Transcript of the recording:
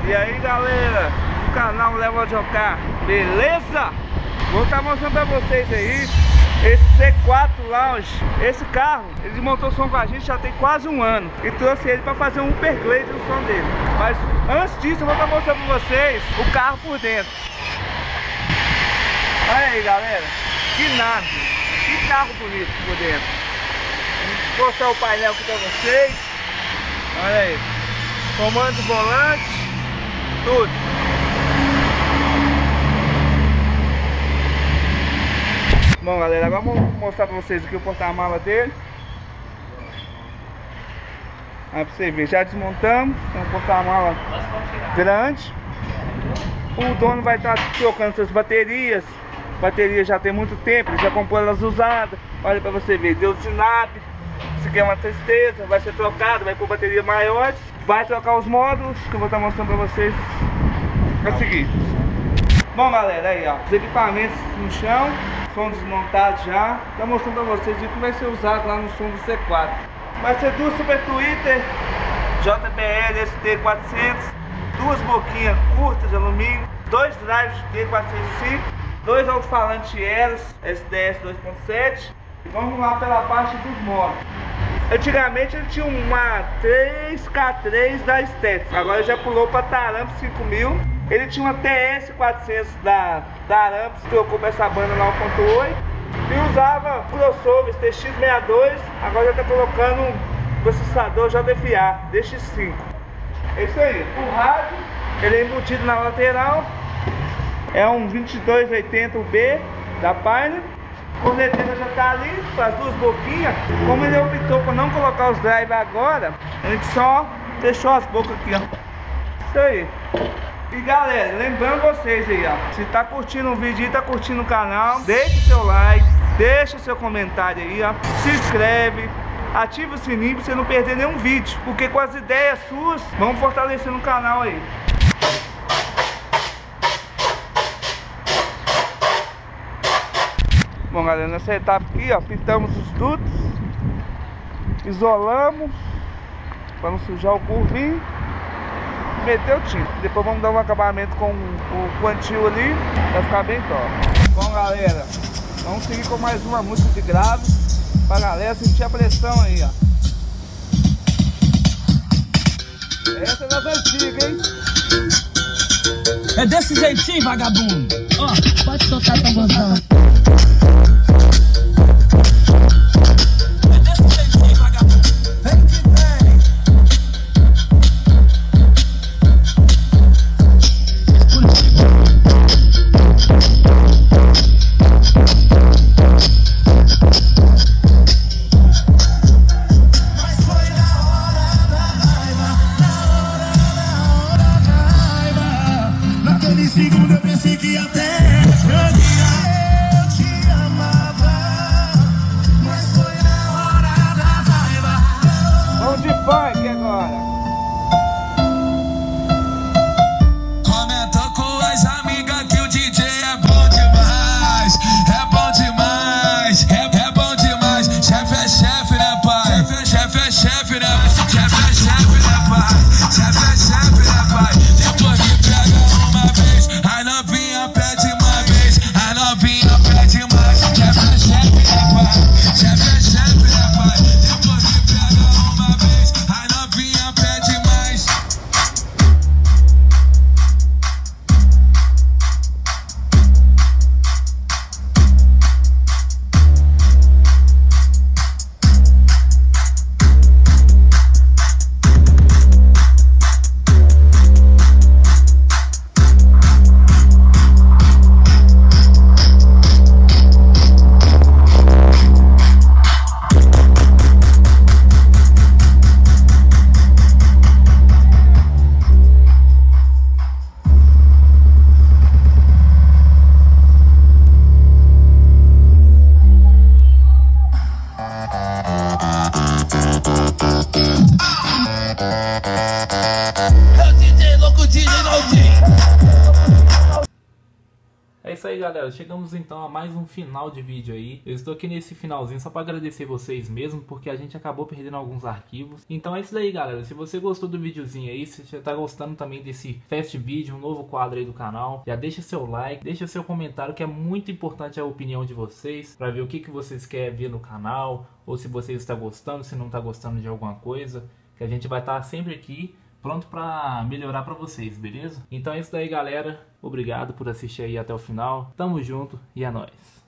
E aí galera, o canal Leva a Jocar, beleza? Vou estar mostrando pra vocês aí esse C4 Lounge. Esse carro, ele montou som com a gente já tem quase um ano e trouxe ele pra fazer um upgrade no som dele. Mas antes disso eu vou estar mostrando pra vocês o carro por dentro. Olha aí galera, que nave, que carro bonito por dentro. Vou mostrar o painel aqui pra vocês. Olha aí, comando de volante, tudo. Bom galera, agora vamos mostrar pra vocês aqui o porta-mala dele. Aí pra vocês verem, já desmontamos. Tem um porta-mala grande. O dono vai estar trocando suas baterias. Bateria já tem muito tempo, ele já comprou elas usadas. Olha pra você ver, deu sinap. Isso aqui é uma tristeza, vai ser trocado, vai por bateria maiores. Vai trocar os módulos, que eu vou estar mostrando pra vocês a seguir. Bom galera, aí ó, os equipamentos no chão, som desmontado já. Tá mostrando pra vocês o que vai ser usado lá no som do C4. Vai ser duas Super Tweeter JBL ST400, duas boquinhas curtas de alumínio, dois drives D405, dois alto-falantes Eros SDS 2.7. E vamos lá pela parte dos módulos. Antigamente ele tinha uma 3K3 da Estética, agora já pulou para Taramps 5000. Ele tinha uma TS400 da Taramps, trocou para essa banda 9.8 e usava crossover TX62, agora já está colocando um processador JFA DX5. É isso aí. O rádio, ele é embutido na lateral, é um 2280B da Pioneer. A corneteira já está ali para as duas boquinhas. Como ele optou por não colocar os drives agora, a gente só fechou as bocas aqui, ó. Isso aí. E galera, lembrando vocês aí, ó, se tá curtindo o vídeo e tá curtindo o canal, deixa o seu like, deixa o seu comentário aí, ó, se inscreve, ativa o sininho pra você não perder nenhum vídeo, porque com as ideias suas, vamos fortalecendo o canal aí. Bom galera, nessa etapa aqui, ó, pintamos os dutos, isolamos para não sujar o curvinho, meteu tinta. Depois vamos dar um acabamento com o quantil ali, vai ficar bem top. Bom galera, vamos seguir com mais uma música de grave pra galera sentir a pressão aí, ó. Essa é das antigas, hein? É desse jeitinho, vagabundo. Ó, pode tocar a tambozão. Segundo eu pensei que até eu te isso aí, galera, chegamos então a mais um final de vídeo aí. Eu estou aqui nesse finalzinho só para agradecer vocês mesmo, porque a gente acabou perdendo alguns arquivos. Então é isso aí, galera, se você gostou do videozinho aí, se você tá gostando também desse Fast Video, um novo quadro aí do canal, já deixa seu like, deixa seu comentário, que é muito importante a opinião de vocês, para ver o que vocês querem ver no canal, ou se vocês estão gostando, se não está gostando de alguma coisa, que a gente vai estar sempre aqui pronto para melhorar para vocês, beleza? Então é isso daí, galera. Obrigado por assistir aí até o final. Tamo junto e é nóis.